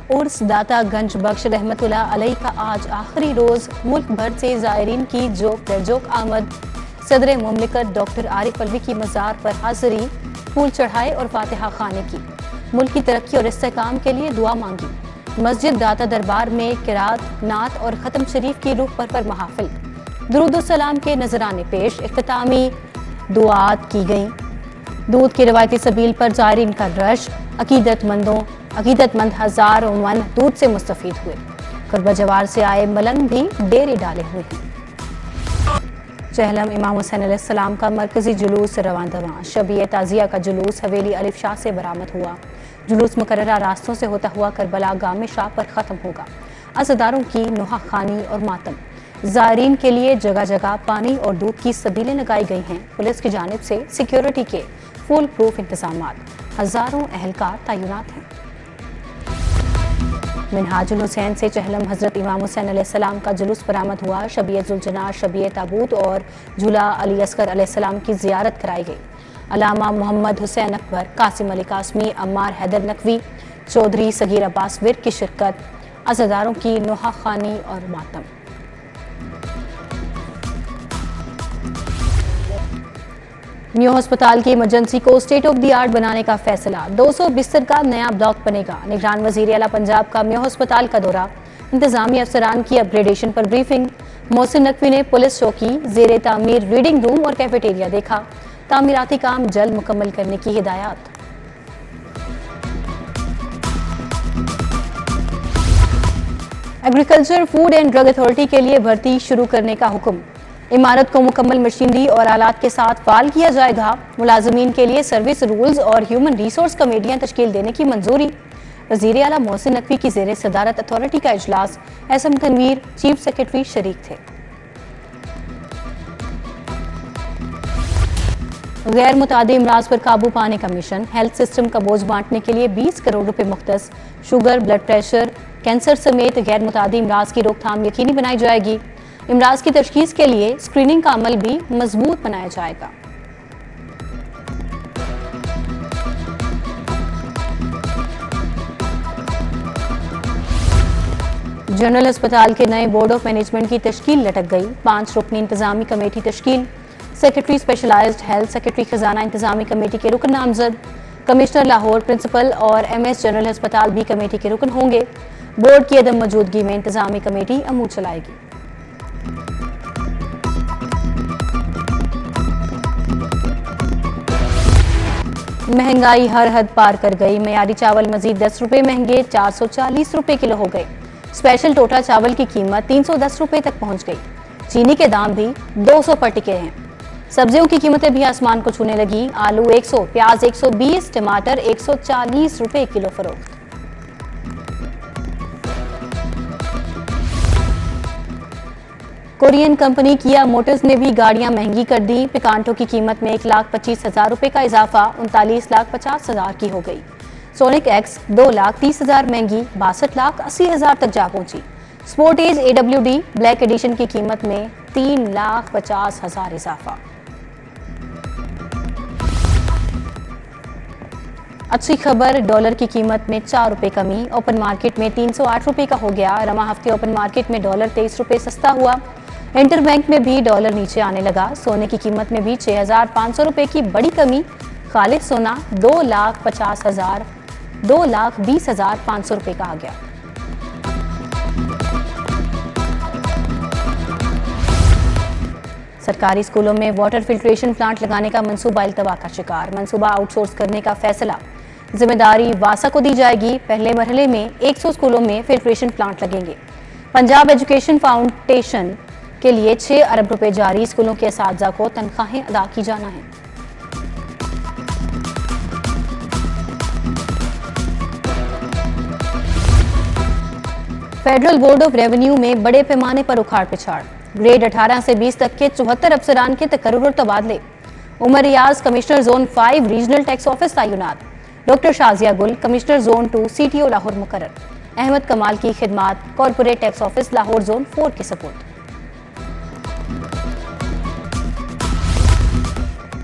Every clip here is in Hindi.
उर्स दाता गंज बख्श रहमतुल्लाह अलैह का आज आखिरी रोज मुल्क भर से ज़ायरीन की जोक दरजोक आमद। सदर मुमलिकत डॉक्टर आरिफ अलवी की मज़ार पर हाजिरी, फूल चढ़ाए और फातिहा खाने की। मुल्क की तरक्की और इस्तेहकाम के लिए दुआ मांगी। मस्जिद दाता दरबार में किरात, नात और ख़त्म शरीफ की रूह पर महफिल। दुरूद सलाम के नजराने पेश, इख्तितामी दुआत की गई। दूध की रवायती सबील पर ज़ायरीन का रश, अकीदतमंद हजारों मन दूध से मुस्तफीद हुए। कुर्बा जवार से आए मलंग भी डेरे डाले हुए हैं। चहलम इमाम हुसैन अलैहिस्सलाम का मरकजी जुलूस रवां दवां। शबीए ताजिया का जुलूस हवेली अलिफ शाह से बरामद हुआ। जुलूस मुकर्ररा रास्तों से होता हुआ करबला गामे शाह पर खत्म होगा। अज़ादारों की नोहा खानी और मातम। ज़ायरीन के लिए जगह जगह पानी और दूध की सबीलें लगाई गई हैं। पुलिस की जानिब से सिक्योरिटी के फुल प्रूफ इंतजामात, हजारों एहलकार तैनात हैं। मिनहाजुल हुसैन से चहलम हजरत इमाम हुसैन अलैहिस्सलाम का जुलूस बरामद हुआ। शबीए जुलजना, शबीए ताबूत और झूला अली अस्कर अलैहिस्सलाम की जियारत कराई गई। अलामा मोहम्मद हुसैन अकबर, कासिम अली कासमी, अम्मार हैदर नकवी, चौधरी सगीर अब्बास विर की शिरकत। अज़ादारों की नोहा खानी और मातम। न्यू अस्पताल की इमरजेंसी को स्टेट ऑफ द आर्ट बनाने का फैसला। 200 बिस्तर का नया ब्लॉक बनेगा। निगरान वजीर आला पंजाब का न्यू अस्पताल का दौरा। इंतजामी अफसरान की अपग्रेडेशन पर ब्रीफिंग। मोहसिन नकवी ने पुलिस चौकी, जेर तामीर रीडिंग रूम और कैफेटेरिया देखा। तामीराती काम जल्द मुकम्मल करने की हिदायत। Agriculture, food and drug authority के लिए भर्ती शुरू करने का हुक्म। इमारत को मुकम्मल मशीनरी और आलात के साथ फाल किया जाएगा। मुलाजमीन के लिए सर्विस रूल्स और ह्यूमन रिसोर्स कमेटियां तश्कील देने की मंजूरी। वजीर आला मोहसिन नकवी की जेर सदारत अथॉरिटी का इजलास। एसएम तनवीर, चीफ सेक्रेटरी शरीक थे। गैर मुतादी इमराज पर काबू पाने का मिशन। हेल्थ सिस्टम का बोझ बांटने के लिए 20 करोड़ रुपए मुख्तस। शुगर, ब्लड प्रेशर, कैंसर समेत गैर मुतादी इमराज की रोकथाम यकीनी बनाई जाएगी। इमराज की तशखीस के लिए स्क्रीनिंग का अमल भी मजबूत बनाया जाएगा। जनरल अस्पताल के नए बोर्ड ऑफ मैनेजमेंट की तश्कील लटक गई। 5 रुकनी इंतजामी कमेटी तश्कील। सेक्रेटरी स्पेशलाइज्ड हेल्थ, सेक्रेटरी खजाना इंतजामी कमेटी के रुकन नामजद। कमिश्नर लाहौर प्रिंसिपल और एमएस जनरल अस्पताल भी कमेटी के रुकन होंगे। बोर्ड की अदम मौजूदगी में इंतजामी कमेटी अमूल चलाएगी। महंगाई हर हद पार कर गई। मयारी चावल मजीद 10 रुपए महंगे, 440 रुपए किलो हो गए। स्पेशल टोटा चावल की कीमत 310 रुपए तक पहुंच गई। चीनी के दाम भी 200 पर टिके हैं। सब्जियों की कीमतें भी आसमान को छूने लगी। आलू 100, प्याज 120, टमाटर 140 रुपए किलो फरोख्त। कोरियन कंपनी किया मोटर्स ने भी गाड़ियां महंगी कर दी। पिकांटो की कीमत में 1,25,000 रुपए का इजाफा 39,50,000 की हो गई। सोनिक एक्स 2,30,000 महंगी 62,80,000 तक जा पहुंची। स्पोर्टेज AWD ब्लैक एडिशन की कीमत में 3,50,000 इजाफा। अच्छी खबर, डॉलर की कीमत में 4 रुपए कमी। ओपन मार्केट में 308 रुपए का हो गया। रमा हफ्ते ओपन मार्केट में डॉलर 23 रुपए सस्ता हुआ। इंटरबैंक में भी डॉलर नीचे आने लगा। सोने की कीमत में भी 6,500 रुपए की बड़ी कमी। खालिद सोना 2,20,500 रुपए का आ गया। सरकारी स्कूलों में वाटर फिल्ट्रेशन प्लांट लगाने का मंसूबा इल्तवा का शिकार। मंसूबा आउटसोर्स करने का फैसला। जिम्मेदारी वासा को दी जाएगी। पहले मरहले में 100 स्कूलों में फिल्ट्रेशन प्लांट लगेंगे। पंजाब एजुकेशन फाउंडेशन के लिए 6 अरब रुपए जारी। स्कूलों के असातिज़ा को तनख्वाहें अदा की जाना है। फेडरल बोर्ड ऑफ रेवेन्यू में बड़े पैमाने पर उखाड़ पिछाड़। ग्रेड 18 से 20 तक के 74 अफसरान के तकर्रुर और तबादले। Umar Riyaz commissioner zone 5 regional tax office तैनात। Doctor Shazia Gul commissioner zone 2 CTO Lahore मुकर्रर। अहमद कमाल की खिदमात corporate tax office Lahore zone 4 के सपोर्ट।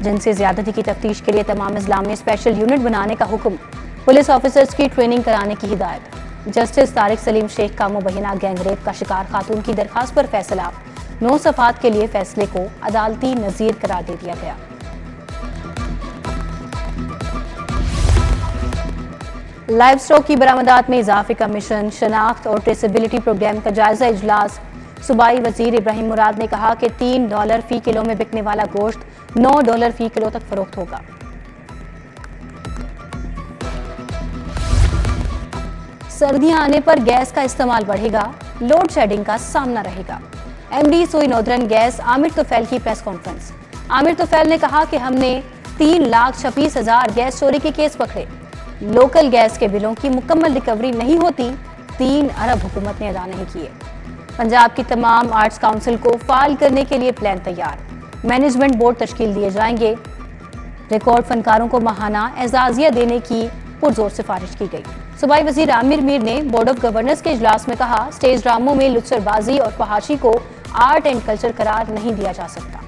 जिनसे ज्यादती की तफ्तीश के लिए तमाम अजला में स्पेशल यूनिट बनाने का हुक्म। पुलिस ऑफिसर्स की ट्रेनिंग कराने की हिदायत। जस्टिस तारिक सलीम शेख का मुबैना गैंगरेप का शिकार खातून की दरखास्त पर फैसला। 9 सफात के लिए फैसले को अदालती नजीर करार दे दिया गया। लाइव स्टॉक की बरामदात में इजाफे का मिशन, शनाख्त और ट्रेसेबिलिटी प्रोग्राम का जायजा इजलास। सूबाई वजीर इब्राहिम मुराद ने कहा कि $3 फी किलो में बिकने वाला गोश्त $9 फी किलो तक फरोख्त होगा। सर्दियां आने पर गैस का इस्तेमाल बढ़ेगा, लोड शेडिंग का सामना रहेगा। एमडी सोई नॉर्दर्न गैस आमिर तुफैल की प्रेस कॉन्फ्रेंस। आमिर तुफैल ने कहा कि हमने 3,26,000 गैस चोरी के केस पकड़े। लोकल गैस के बिलों की मुकम्मल रिकवरी नहीं होती, 3 अरब हुकूमत ने अदा नहीं किए। पंजाब की तमाम आर्ट्स काउंसिल को फाल करने के लिए प्लान तैयार, मैनेजमेंट बोर्ड तश्कील दिए जाएंगे। रिकॉर्ड फनकारों को माहाना एजाजिया देने की पुरजोर सिफारिश की गई। सूबाई वजीर आमिर मीर ने बोर्ड ऑफ गवर्नर्स के इजलास में कहा, स्टेज ड्रामों में लुच्चरबाजी और फहाशी को आर्ट एंड कल्चर करार नहीं दिया जा सकता।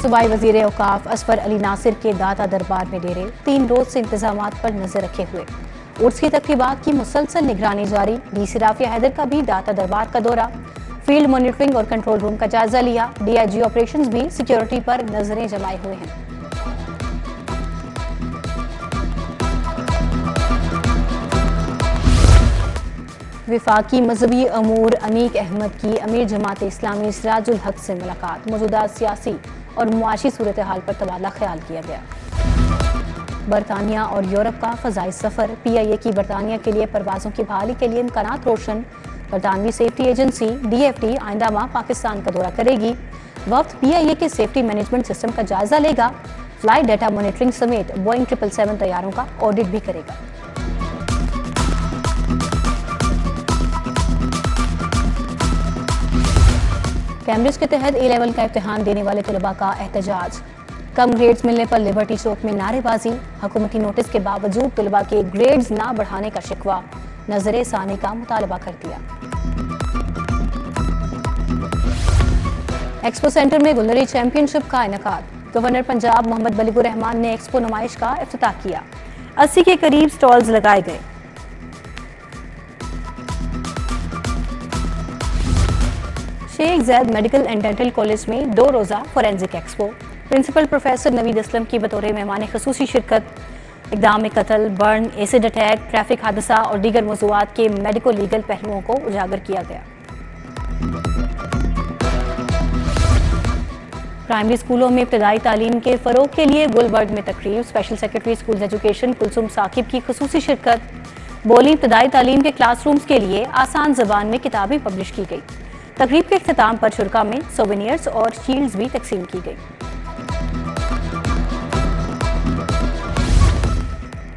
सूबाई वजीर औकाफ असफर अली नासिर के दाता दरबार में डेरे 3 रोज से इंतजामात पर नजर रखे हुए। उर्स की तकरीबात की मुसलसल निगरानी जारी। डीसी राफिया हैदर का भी दाता दरबार का दौरा, फील्ड मॉनिटरिंग और कंट्रोल रूम का जायजा लिया। डीआईजी ऑपरेशंस भी सिक्योरिटी पर नजरें जमाए हुए हैं। विफाकी मजहबी अमूर अनीक अहमद की अमीर जमात इस्लामी सिराजुल हक से मुलाकात। मौजूदा सियासी और मुआशी सूरत हाल पर तबादला ख्याल किया गया। बरतानिया और यूरोप का फजाई सफर। PIA की बरतानिया के लिए परवाजों की बहाली के लिए इम्कानात रोशन। बरतानवी सेफ्टी एजेंसी DFT आइंदा माह पाकिस्तान का दौरा करेगी। वक्त PIA के सेफ्टी मैनेजमेंट सिस्टम का जायजा लेगा। फ्लाइट डाटा मॉनिटरिंग समेत बोइंग 777 तैयारों का ऑडिट भी करेगा। कैम्ब्रिज के तहत A लेवल का इम्तिहान देने वाले तलबा का एहतजाज। कम ग्रेड्स मिलने पर लिबर्टी चौक में नारेबाजी। हुकूमती नोटिस के बावजूद तलबा के ग्रेड्स ना बढ़ाने का शिकवा। नजरे सानी का मुतालबा कर दिया। एक्सपो सेंटर में गुलरी चैंपियनशिप का इनेकाद। गवर्नर पंजाब मोहम्मद बलीगुर रहमान ने एक्सपो नुमाइश का इफ्तिताह किया। 80 के करीब स्टॉल्स लगाए गए। Sheikh Zayed medical and dental college में 2 रोज़ा forensic expo. Principal professor Naveed Aslam की बतौर मेहमान खसूसी शिरकत। इक़दाम में कत्ल, बर्न, एसिड अटैक, ट्रैफिक हादसा और दीगर मौज़ूआत के मेडिको लीगल पहलुओं को उजागर किया गया। प्राइमरी स्कूलों में इब्तदाई तालीम के फ़रोग़ के लिए गुलबर्ग में तकरीब। Special secretary school education Kulsoom Saqib की खसूसी शिरकत। बोली इब्तदाई तालीम के क्लासरूम्स के लिए आसान ज़बान में किताबें पब्लिश की गई। तकरीब के इख्तिताम पर शुरा में सोवेनियर्स और शील्ड्स भी तकसीम की गई।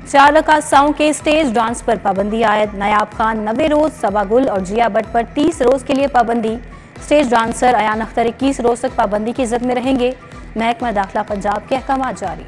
4 रकासाओं के स्टेज डांस पर पाबंदी आयद। नायाब खान 90 रोज, सबा गुल और जिया भट्ट पर 30 रोज के लिए पाबंदी। स्टेज डांसर अयान अख्तर 21 रोज तक पाबंदी की जद में रहेंगे। महकमा दाखिला पंजाब के अहकाम जारी।